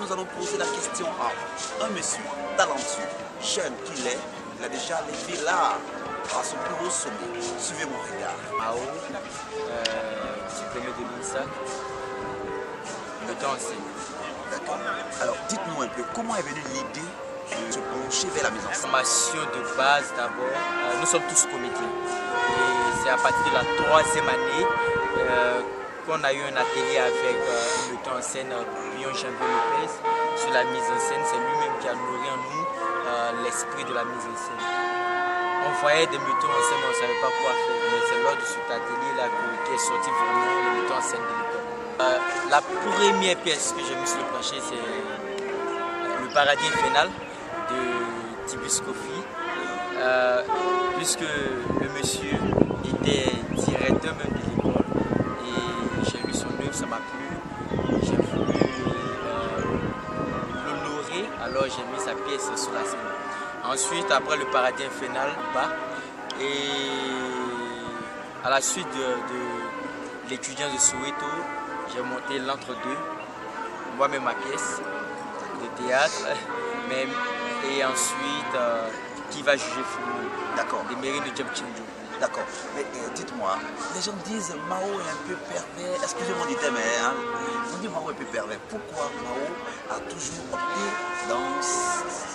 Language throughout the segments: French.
nous allons poser la question à un monsieur talentueux, jeune qu'il est. Il a déjà levé l'art à son plus haut sommet. Suivez mon regard. Mao, diplômé de l'INSA, metteur en scène. D'accord. Alors, dites-nous un peu, comment est venue l'idée de se pencher vers la mise en scène? Formation de base d'abord, nous sommes tous comédiens. Et c'est à partir de la 3e année qu'on a eu un atelier avec un metteur en scène, Jean-Vieux Lopez, sur la mise en scène. C'est lui-même qui a nourri en nous l'esprit de la mise en scène. On voyait des metteurs en scène, mais on ne savait pas quoi faire. Mais c'est lors de cet atelier-là qu'est sorti vraiment le metteur en scène de l'école. La première pièce que j'ai mise sur le plancher, c'est Le Paradis Infernal de Tibus Kofi. Puisque le monsieur était directeur même de l'école et j'ai lu son œuvre, ça m'a plu. J'ai voulu l'honorer, alors j'ai mis sa pièce sur la scène. Ensuite, après Le Paradis Infernal, et à la suite de l'étudiant de Soweto, j'ai monté l'entre-deux, moi-même ma pièce de théâtre, et ensuite Qui va juger Foucault. D'accord. Des mairies de Djeb Tchindjou. D'accord. Mais dites-moi, les gens disent Mao est un peu pervers. Excusez-moi du terme, hein. On dit Mao est un peu pervers. Pourquoi Mao a toujours opté dans,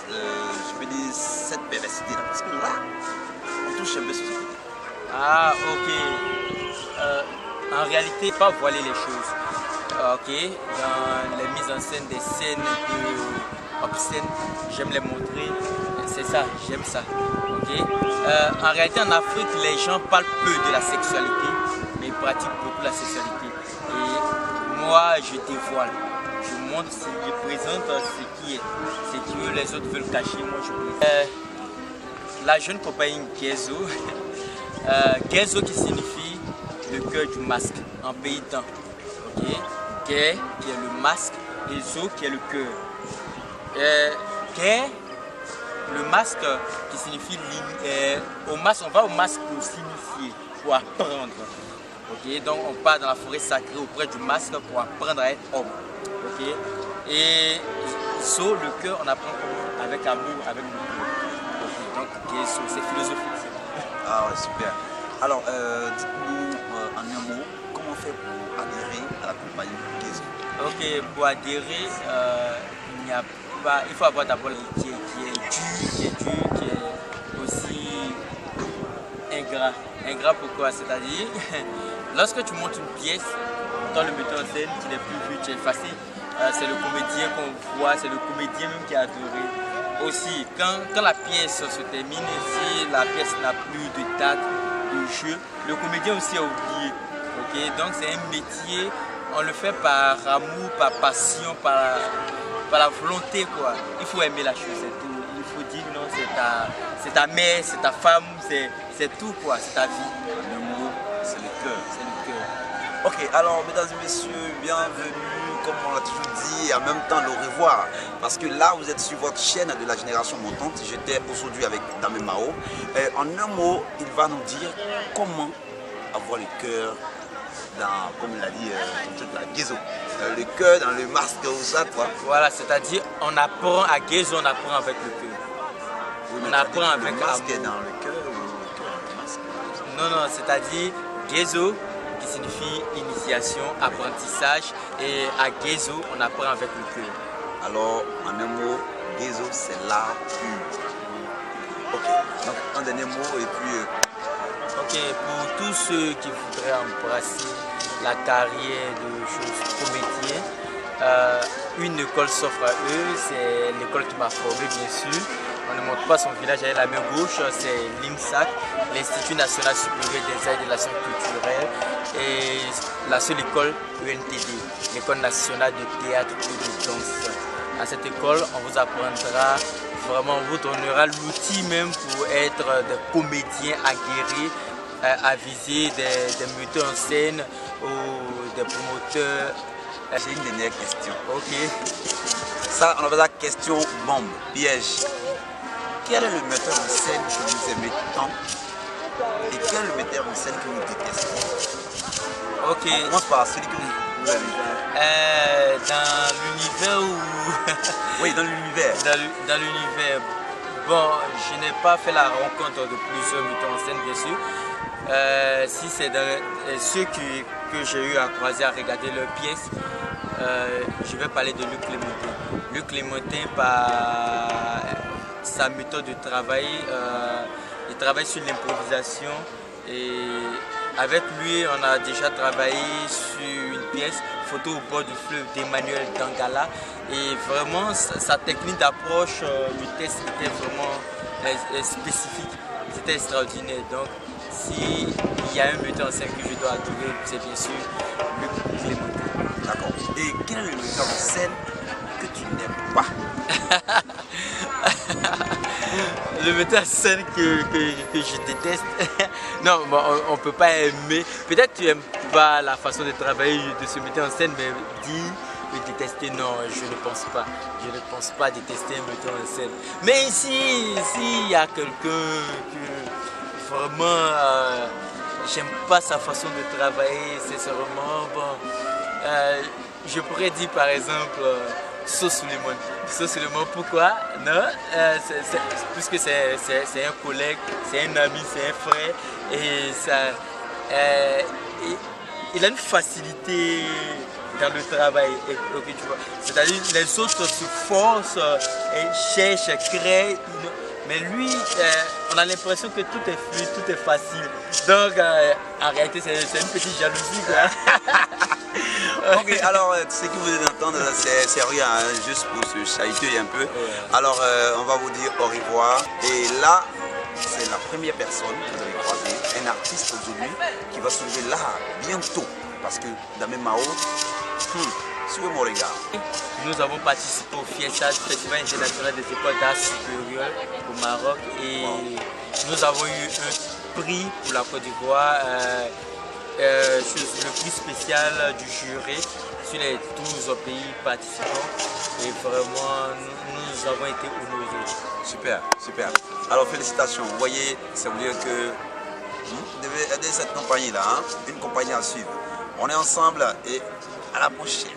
je peux dire, cette perversité-là? Parce que là, on touche un peu sur ce côté. Ah, ok. En réalité, pas voiler les choses. Ok. Dans les mises en scène des scènes obscènes, j'aime les montrer. C'est ça, j'aime ça. Okay. En réalité, en Afrique, les gens parlent peu de la sexualité, mais ils pratiquent beaucoup la sexualité. Et moi, je dévoile. Je montre, je présente ce qui est. Ce que les autres veulent cacher, moi je présente. La jeune compagnie Gezo, Gezo qui signifie le cœur du masque en pays temps. Okay. Ge qui est le masque et Zo qui est le cœur. Le masque qui signifie au masque, on va au masque pour s'initier, pour apprendre. Okay? Donc on part dans la forêt sacrée auprès du masque pour apprendre à être homme. Okay? Et so, le cœur, on apprend avec amour, avec le cœur. Okay? Donc c'est philosophique. Ah ouais, super. Alors dites-nous en un mot, comment faire pour adhérer à la compagnie Gezo? Ok, pour adhérer, il faut avoir d'abord qui est aussi ingrat. Ingrat pourquoi? C'est-à-dire, lorsque tu montes une pièce, dans le metteur en scène, tu n'es plus vu, tu es effacé. C'est le comédien qu'on voit, c'est le comédien même qui a adoré. Aussi, quand la pièce se termine, si la pièce n'a plus de date, de jeu, le comédien aussi a oublié. Okay? Donc c'est un métier, on le fait par amour, par passion, par la volonté, quoi. Il faut aimer la chose, c'est tout. Il faut dire non, c'est ta mère, c'est ta femme, c'est tout, quoi. C'est ta vie. Le mot, c'est le cœur. C'est le cœur. Ok, alors mesdames et messieurs, bienvenue, comme on l'a toujours dit, et en même temps le revoir. Parce que là, vous êtes sur votre chaîne de la génération montante. J'étais aujourd'hui avec Dame Mao. En un mot, il va nous dire comment avoir le cœur dans, comme il a dit, la Gezo. Le cœur dans le masque ou ça, quoi. Voilà, c'est-à-dire on apprend à Gezo, on apprend avec le cœur. Oui, on apprend avec le masque est dans le cœur ou le cœur dans le masque? Non, c'est-à-dire Gezo qui signifie initiation, apprentissage, et à Gezo on apprend avec le cœur. Alors, en un mot, Gezo c'est l'art pur. Ok, donc un dernier mot et puis... Ok, pour tous ceux qui voudraient embrasser la carrière de choses comédien, une école s'offre à eux, c'est l'école qui m'a formé bien sûr. On ne montre pas son village avec la main gauche, c'est l'INSAC, l'Institut National Supérieur des Arts et de la Science Culturelle, et la seule école ENTD, l'École Nationale de Théâtre et de Danse. À cette école, on vous apprendra, vraiment, on vous donnera l'outil même pour être des comédiens aguerris, avisés, des metteurs en scène ou des promoteurs. J'ai une dernière question. Ok. Ça, on appelle ça question bombe, piège. Quel est le metteur en scène que vous aimez tant et quel est le metteur en scène que vous détestez? Ok. On commence par celui que vous aimez. Dans l'univers où Oui, dans l'univers. Dans l'univers. Bon, je n'ai pas fait la rencontre de plusieurs metteurs en scène, bien sûr. Si c'est dans ceux que j'ai eu à croiser, à regarder leurs pièces, je vais parler de Luc Clémentin. Luc Clémentin, par sa méthode de travail, il travaille sur l'improvisation et avec lui, on a déjà travaillé sur une pièce, Photo au bord du fleuve d'Emmanuel Dangala. Et vraiment, sa technique d'approche, le test était vraiment spécifique. C'était extraordinaire. Donc, s'il y a un metteur en scène que je dois adorer, c'est bien sûr Luc Clémentin. D'accord. Et quel est le metteur en scène que tu n'aimes pas? Le metteur en scène que je déteste. Non, bon, on ne peut pas aimer. Peut-être que tu n'aimes pas la façon de travailler de ce metteur en scène, mais dis le détester, non, je ne pense pas. Je ne pense pas détester un metteur en scène. Mais ici, s'il y a quelqu'un que vraiment j'aime pas sa façon de travailler, sincèrement, bon, je pourrais dire par exemple Sosuleiman. Sosuleiman, pourquoi? Non, puisque c'est un collègue, c'est un ami, c'est un frère, et ça, il a une facilité dans le travail, okay, tu vois. C'est-à-dire les autres se forcent et cherchent, créent, mais lui, on a l'impression que tout est fluide, tout est facile. Donc, en réalité, c'est une petite jalousie, quoi. Ok, alors ce que vous allez entendre, c'est rien, hein, juste pour se chahuter un peu. Alors, on va vous dire au revoir. Et là, c'est la première personne que vous allez croiser, un artiste aujourd'hui qui va se lever là bientôt. Parce que Damé Mao, suivez-moi les gars. Nous avons participé au Fiesta, Festival international des écoles d'art supérieur au Maroc, et nous avons eu un prix pour la Côte d'Ivoire, le prix spécial du jury sur les 12 pays participants, et vraiment nous avons été honorés. Super, super. Alors félicitations, vous voyez, ça veut dire que vous devez aider cette compagnie là, hein, une compagnie à suivre. On est ensemble et à la prochaine.